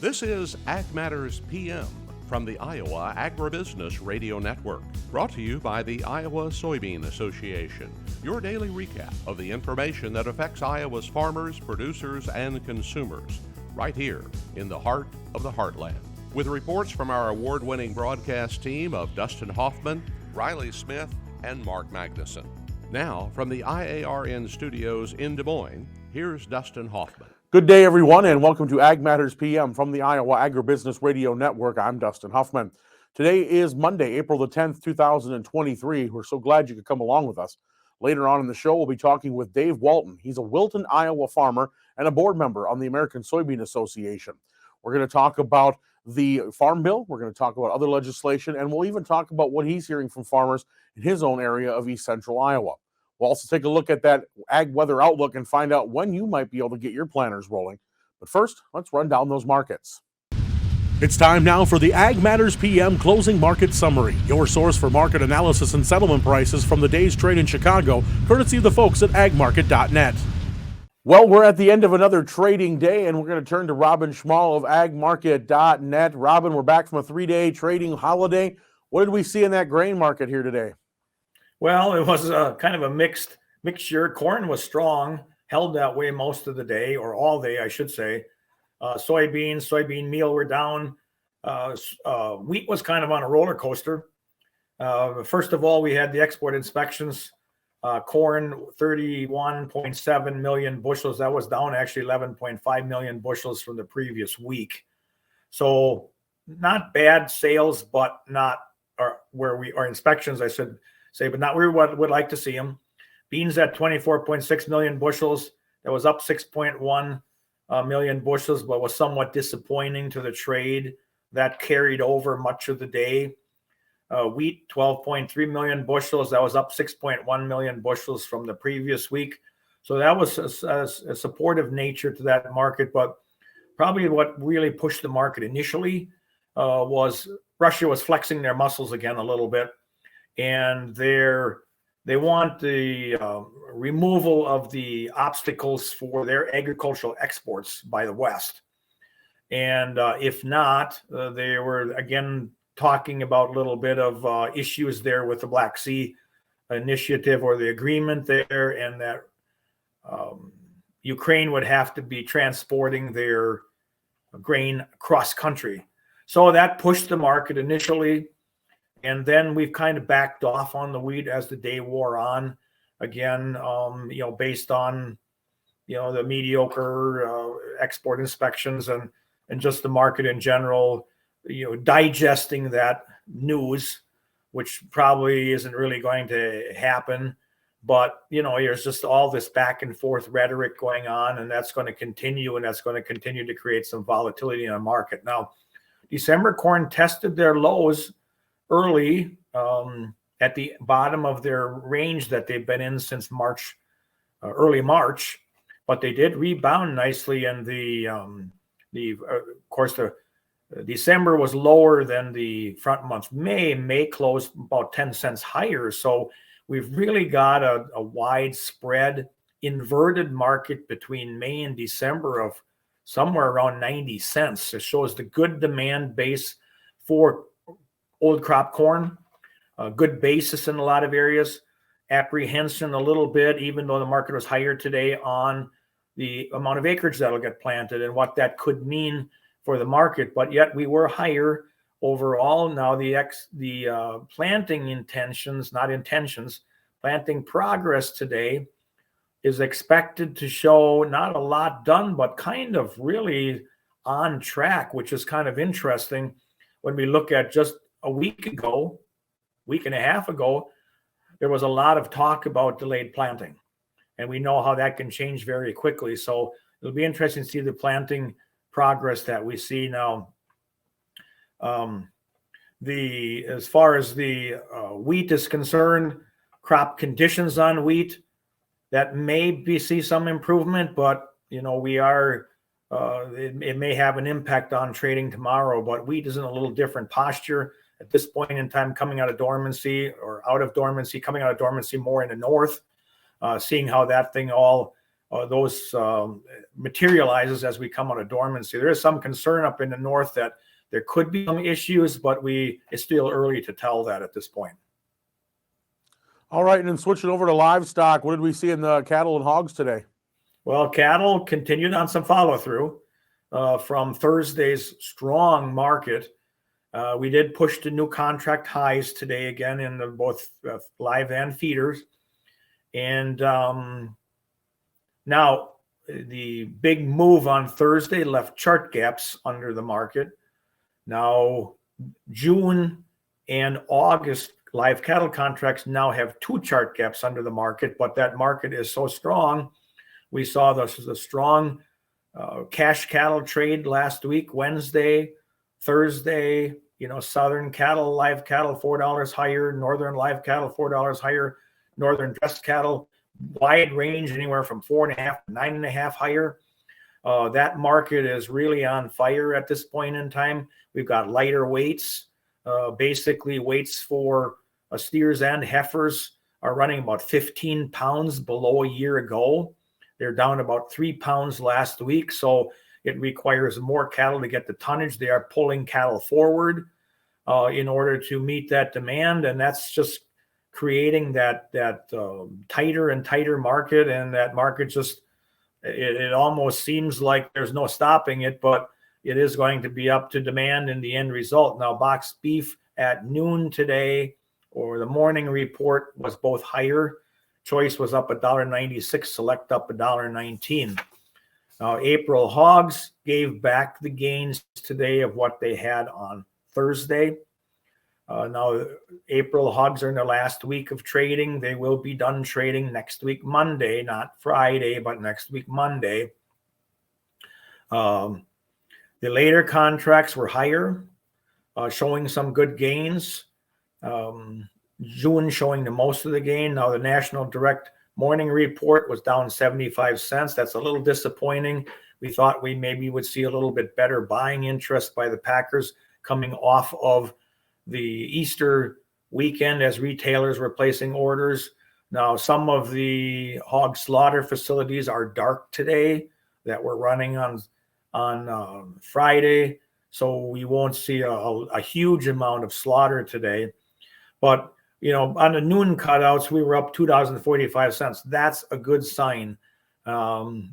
This is Ag Matters PM from the Iowa Agribusiness Radio Network, brought to you by the Iowa Soybean Association, your daily recap of the information that affects Iowa's farmers, producers, and consumers, right here in the heart of the heartland. With reports from our award-winning broadcast team of Dustin Hoffman, Riley Smith, and Mark Magnuson. Now, from the IARN studios in Des Moines, here's Dustin Hoffman. Good day, everyone, and welcome to Ag Matters PM from the Iowa Agribusiness Radio Network. I'm Dustin Hoffman. Today is Monday, April the 10th, 2023. We're so glad you could come along with us. Later on in the show, we'll be talking with Dave Walton. He's a Wilton, Iowa farmer and a board member on the American Soybean Association. We're going to talk about the Farm Bill. We're going to talk about other legislation, and we'll even talk about what he's hearing from farmers in his own area of East Central Iowa. We'll also take a look at that ag weather outlook and find out when you might be able to get your planters rolling. But first, let's run down those markets. It's time now for the Ag Matters PM Closing Market Summary, your source for market analysis and settlement prices from the day's trade in Chicago, courtesy of the folks at agmarket.net. Well, we're at the end of another trading day, and we're going to turn to Robin Schmahl of agmarket.net. Robin, we're back from a 3-day trading holiday. What did we see in that grain market here today? Well, it was kind of a mixture. Corn was strong, held that way most of the day, or all day, I should say. Soybean meal were down. Wheat was kind of on a roller coaster. First of all, we had the export inspections. Corn, 31.7 million bushels. That was down actually 11.5 million bushels from the previous week. So not bad sales, but not our inspections, I should say, but not where we would like to see them. Beans at 24.6 million bushels. That was up 6.1 million bushels, but was somewhat disappointing to the trade. That carried over much of the day. Wheat, 12.3 million bushels. That was up 6.1 million bushels from the previous week. So that was a supportive nature to that market. But probably what really pushed the market initially was Russia was flexing their muscles again a little bit. And they want the removal of the obstacles for their agricultural exports by the West. And if not, they were again talking about a little bit of issues there with the Black Sea Initiative or the agreement there, and that Ukraine would have to be transporting their grain across country. So that pushed the market initially. And then we've kind of backed off on the wheat as the day wore on. Again, based on, the mediocre export inspections and just the market in general, digesting that news, which probably isn't really going to happen. But, there's just all this back and forth rhetoric going on, and that's going to continue, and that's going to continue to create some volatility in the market. Now, December corn tested their lows early at the bottom of their range that they've been in since March, early March, but they did rebound nicely. And of course, the December was lower than the front month. May closed about 10 cents higher. So we've really got a widespread inverted market between May and December of somewhere around 90 cents. It shows the good demand base for old crop corn, a good basis in a lot of areas, apprehension a little bit, even though the market was higher today on the amount of acreage that'll get planted and what that could mean for the market. But yet we were higher overall. Now the planting intentions, planting progress today is expected to show not a lot done, but kind of really on track, which is kind of interesting when we look at just a week and a half ago, there was a lot of talk about delayed planting, and we know how that can change very quickly. So it'll be interesting to see the planting progress that we see now. As far as the wheat is concerned, crop conditions on wheat, that may see some improvement, but we are. It may have an impact on trading tomorrow, but wheat is in a little different posture at this point in time, coming out of dormancy coming out of dormancy more in the north, seeing how that thing all those materializes as we come out of dormancy. There is some concern up in the north that there could be some issues, but it's still early to tell that at this point. All right, and then switching over to livestock, what did we see in the cattle and hogs today? Well, cattle continued on some follow-through from Thursday's strong market. We did push to new contract highs today again in both live and feeders. And now the big move on Thursday left chart gaps under the market. Now June and August live cattle contracts now have 2 chart gaps under the market, but that market is so strong. We saw this as a strong cash cattle trade last week, Wednesday, Thursday. Southern cattle, live cattle, $4 higher, northern live cattle, $4 higher, northern dressed cattle, wide range, anywhere from 4.5 to 9.5 higher. That market is really on fire at this point in time. We've got lighter weights. Basically, weights for steers and heifers are running about 15 pounds below a year ago. They're down about 3 pounds last week, so it requires more cattle to get the tonnage. They are pulling cattle forward in order to meet that demand, and that's just creating that tighter and tighter market. And that market just it almost seems like there's no stopping it, but it is going to be up to demand in the end result. Now, box beef at noon today, or the morning report, was both higher. Choice was up $1.96, select up $1.19. Now, April hogs gave back the gains today of what they had on Thursday. Now, April hogs are in the last week of trading. They will be done trading next week, Monday, not Friday, but next week, Monday. The later contracts were higher, showing some good gains. June showing the most of the gain. Now, the National Direct morning report was down 75 cents. That's a little disappointing. We thought we maybe would see a little bit better buying interest by the packers coming off of the Easter weekend as retailers were placing orders. Now, some of the hog slaughter facilities are dark today that were running on Friday, so we won't see a huge amount of slaughter today. But on the noon cutouts, we were up $2.45. That's a good sign.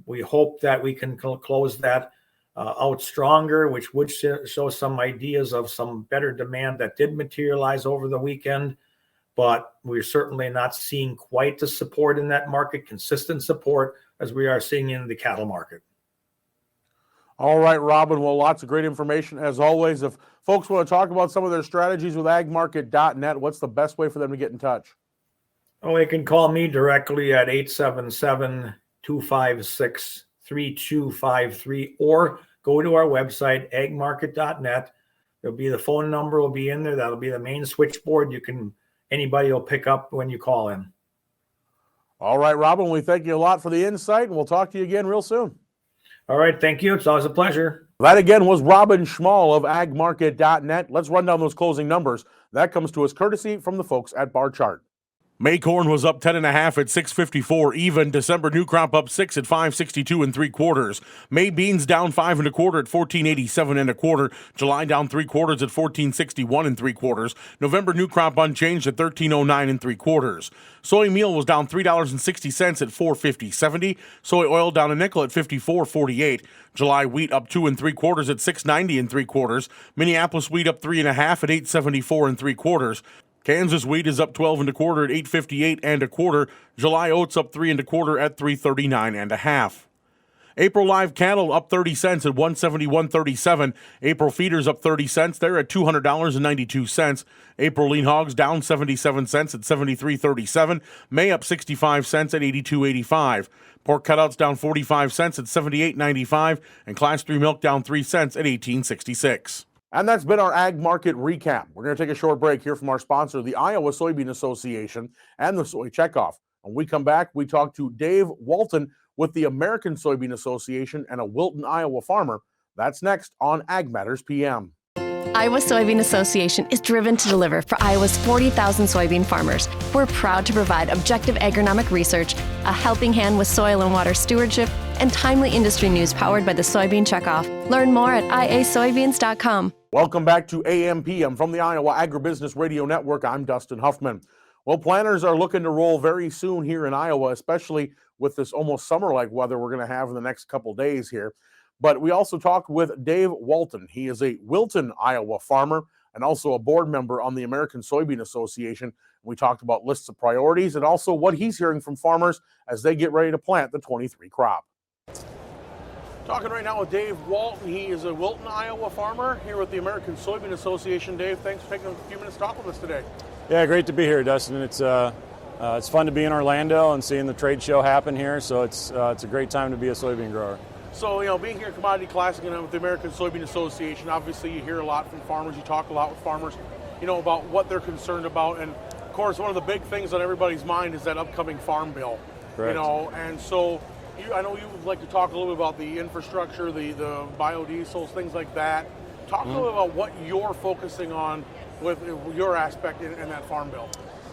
We hope that we can close that out stronger, which would show some ideas of some better demand that did materialize over the weekend. But we're certainly not seeing quite the support in that market, consistent support, as we are seeing in the cattle market. All right, Robin. Well, lots of great information as always. If folks want to talk about some of their strategies with agmarket.net, what's the best way for them to get in touch? Oh, they can call me directly at 877-256-3253 or go to our website, agmarket.net. There'll be the phone number will be in there. That'll be the main switchboard. Anybody will pick up when you call in. All right, Robin, we thank you a lot for the insight, and we'll talk to you again real soon. All right, thank you. It's always a pleasure. That again was Robin Schmahl of agmarket.net. Let's run down those closing numbers. That comes to us courtesy from the folks at Bar Chart. May corn was up 10.5 at $6.54 even. December new crop up 6 at $5.62 3/4. May beans down 5 1/4 at $14.87 1/4. July down 3/4 at $14.61 3/4. November new crop unchanged at $13.09 3/4. Soy meal was down $3.60 at $4.50.70. Soy oil down a nickel at $54.48. July wheat up 2 3/4 at $6.90 3/4. Minneapolis wheat up 3.5 at $8.74 3/4. Kansas wheat is up 12 1/4 at $8.58 1/4. July oats up 3 1/4 at $3.39 1/2. April live cattle up 30 cents at $171.37. April feeders up 30 cents. They're at $200.92. April lean hogs down 77 cents at $73.37. May up 65 cents at $82.85. Pork cutouts down 45 cents at $78.95. And Class 3 milk down 3 cents at $18.66. And that's been our ag market recap. We're going to take a short break here from our sponsor, the Iowa Soybean Association and the Soy Checkoff. When we come back, we talk to Dave Walton with the American Soybean Association and a Wilton, Iowa farmer. That's next on Ag Matters PM. Iowa Soybean Association is driven to deliver for Iowa's 40,000 soybean farmers. We're proud to provide objective agronomic research, a helping hand with soil and water stewardship, and timely industry news powered by the Soybean Checkoff. Learn more at iasoybeans.com. Welcome back to AMPM from the Iowa Agribusiness Radio Network. I'm Dustin Huffman. Well, planters are looking to roll very soon here in Iowa, especially with this almost summer-like weather we're going to have in the next couple days here. But we also talked with Dave Walton. He is a Wilton, Iowa farmer and also a board member on the American Soybean Association. We talked about lists of priorities and also what he's hearing from farmers as they get ready to plant the 23 crop. Talking right now with Dave Walton. He is a Wilton, Iowa farmer here with the American Soybean Association. Dave, thanks for taking a few minutes to talk with us today. Yeah, great to be here, Dustin. It's fun to be in Orlando and seeing the trade show happen here, so it's a great time to be a soybean grower. So, being here at Commodity Classic and with the American Soybean Association, obviously you hear a lot from farmers. You talk a lot with farmers, about what they're concerned about. And, of course, one of the big things on everybody's mind is that upcoming farm bill. Correct. And so I know you would like to talk a little bit about the infrastructure, the biodiesels, things like that. Talk a little bit about what you're focusing on with your aspect in that farm bill.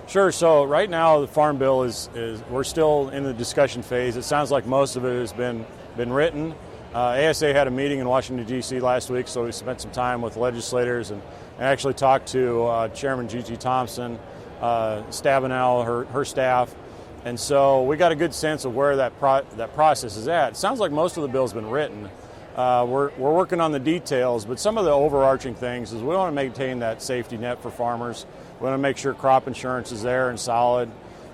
Sure. So right now the farm bill is we're still in the discussion phase. It sounds like most of it has been written. ASA had a meeting in Washington, D.C. last week, so we spent some time with legislators and actually talked to Chairman G.G. Thompson, Stabenow, her staff. And so we got a good sense of where that process is at. It sounds like most of the bill's been written. We're working on the details, but some of the overarching things is we want to maintain that safety net for farmers. We want to make sure crop insurance is there and solid.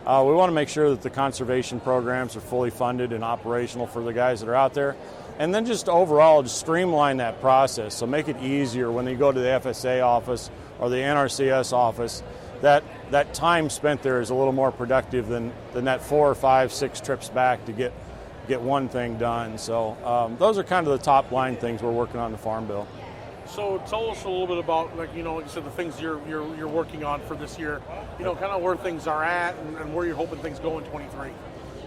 We want to make sure that the conservation programs are fully funded and operational for the guys that are out there. And then just overall, just streamline that process. So make it easier when you go to the FSA office or the NRCS office. That time spent there is a little more productive than that 4 or 5, 6 trips back to get one thing done. So those are kind of the top line things we're working on in the Farm Bill. So tell us a little bit about, like you said, the things you're working on for this year, kind of where things are at and where you're hoping things go in 23.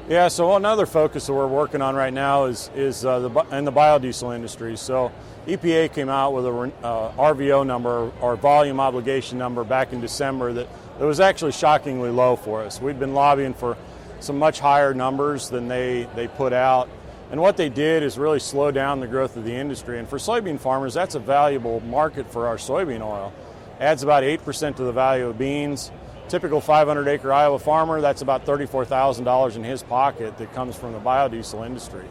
Yeah, so another focus that we're working on right now is in the biodiesel industry. So EPA came out with a RVO number, or volume obligation number, back in December that was actually shockingly low for us. We'd been lobbying for some much higher numbers than they put out. And what they did is really slow down the growth of the industry. And for soybean farmers, that's a valuable market for our soybean oil. Adds about 8% to the value of beans. Typical 500-acre Iowa farmer, that's about $34,000 in his pocket that comes from the biodiesel industry.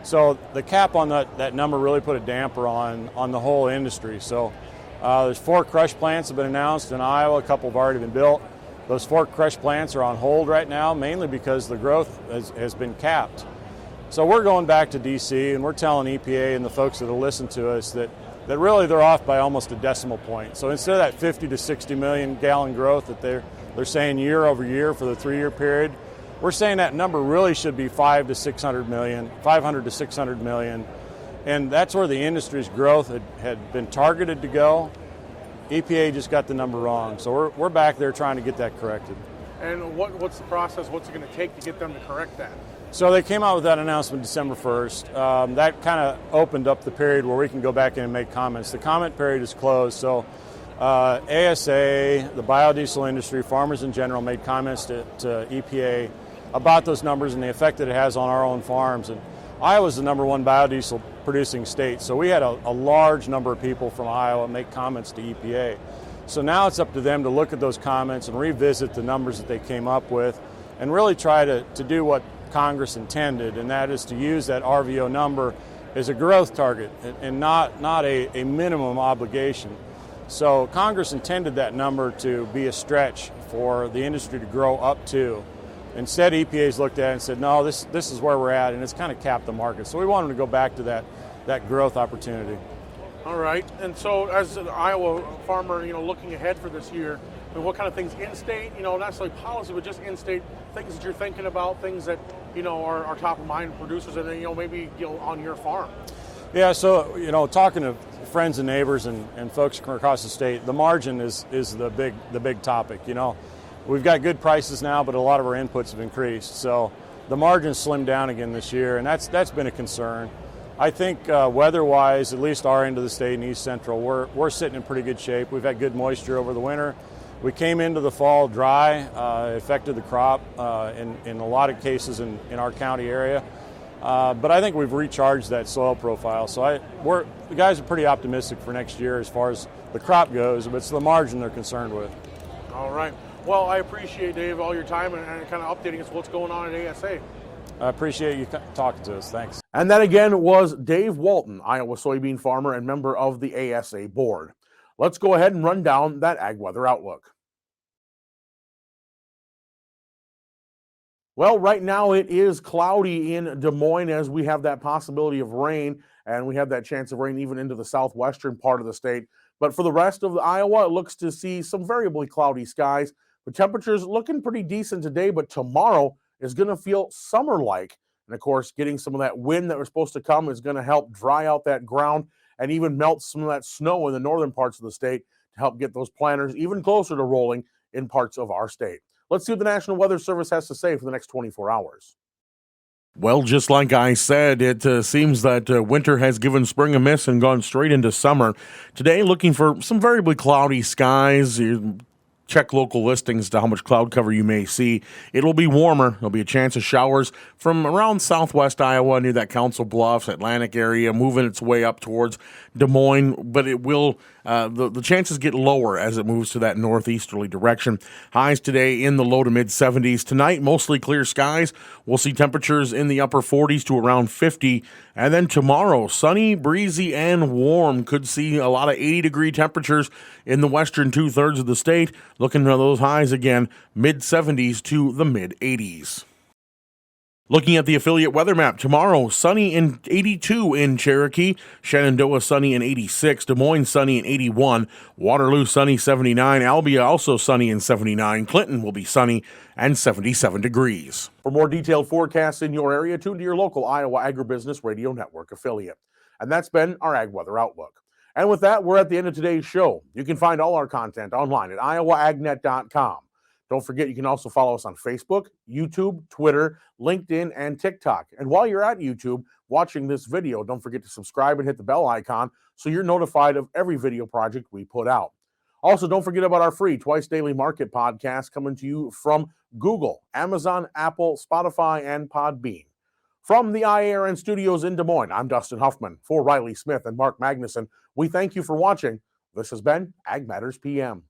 So the cap on that number really put a damper on the whole industry. So there's 4 crush plants have been announced in Iowa. A couple have already been built. Those 4 crush plants are on hold right now, mainly because the growth has been capped. So we're going back to D.C. and we're telling EPA and the folks that will listen to us that really they're off by almost a decimal point. So instead of that 50 to 60 million gallon growth that they're saying year over year for the 3-year period, we're saying that number really should be 500 to 600 million. And that's where the industry's growth had been targeted to go. EPA just got the number wrong. So we're back there trying to get that corrected. And what's the process? What's it going to take to get them to correct that? So they came out with that announcement December 1st. That kind of opened up the period where we can go back in and make comments. The comment period is closed, so ASA, the biodiesel industry, farmers in general made comments to EPA about those numbers and the effect that it has on our own farms. And Iowa's the #1 biodiesel producing state, so we had a large number of people from Iowa make comments to EPA. So now it's up to them to look at those comments and revisit the numbers that they came up with and really try to do what Congress intended, and that is to use that RVO number as a growth target and not a minimum obligation. So Congress intended that number to be a stretch for the industry to grow up to. Instead, EPA's looked at it and said, no, this is where we're at, and it's kind of capped the market. So we want them to go back to that growth opportunity. All right. And so as an Iowa farmer, looking ahead for this year, what kind of things in-state, not necessarily policy, but just in-state things that you're thinking about, things that, are top of mind for producers and then, maybe, on your farm? Yeah, so, talking to friends and neighbors and folks across the state, the margin is the big topic. We've got good prices now, but a lot of our inputs have increased. So the margin slimmed down again this year, and that's been a concern. I think weather-wise, at least our end of the state and East Central, we're sitting in pretty good shape. We've had good moisture over the winter. We came into the fall dry, affected the crop in a lot of cases in our county area. But I think we've recharged that soil profile. So the guys are pretty optimistic for next year as far as the crop goes, but it's the margin they're concerned with. All right. Well, I appreciate, Dave, all your time and kind of updating us what's going on at ASA. I appreciate you talking to us. Thanks. And that again was Dave Walton, Iowa soybean farmer and member of the ASA board. Let's go ahead and run down that ag weather outlook. Well, right now it is cloudy in Des Moines as we have that possibility of rain, and we have that chance of rain even into the southwestern part of the state. But for the rest of Iowa, it looks to see some variably cloudy skies. The temperatures looking pretty decent today, but tomorrow is going to feel summer-like. And of course, getting some of that wind that was supposed to come is going to help dry out that ground and even melt some of that snow in the northern parts of the state to help get those planters even closer to rolling in parts of our state. Let's see what the National Weather Service has to say for the next 24 hours. Well, just like I said, it seems that winter has given spring a miss and gone straight into summer. Today, looking for some variably cloudy skies. Check local listings to how much cloud cover you may see. It'll be warmer. There'll be a chance of showers from around southwest Iowa near that Council Bluffs, Atlantic area, moving its way up towards Des Moines, but it will the chances get lower as it moves to that northeasterly direction. Highs today in the low to mid 70s. Tonight, mostly clear skies. We'll see temperatures in the upper 40s to around 50. And then tomorrow, sunny, breezy, and warm. Could see a lot of 80-degree temperatures in the western two-thirds of the state. Looking at those highs again, mid 70s to the mid 80s. Looking at the affiliate weather map, tomorrow, sunny in 82 in Cherokee, Shenandoah sunny in 86, Des Moines sunny in 81, Waterloo sunny 79, Albia also sunny in 79, Clinton will be sunny and 77 degrees. For more detailed forecasts in your area, tune to your local Iowa Agribusiness Radio Network affiliate. And that's been our Ag Weather Outlook. And with that, we're at the end of today's show. You can find all our content online at iowaagnet.com. Don't forget, you can also follow us on Facebook, YouTube, Twitter, LinkedIn, and TikTok. And while you're at YouTube watching this video, don't forget to subscribe and hit the bell icon so you're notified of every video project we put out. Also, don't forget about our free Twice Daily Market podcast coming to you from Google, Amazon, Apple, Spotify, and Podbean. From the IARN studios in Des Moines, I'm Dustin Huffman. For Riley Smith and Mark Magnuson, we thank you for watching. This has been Ag Matters PM.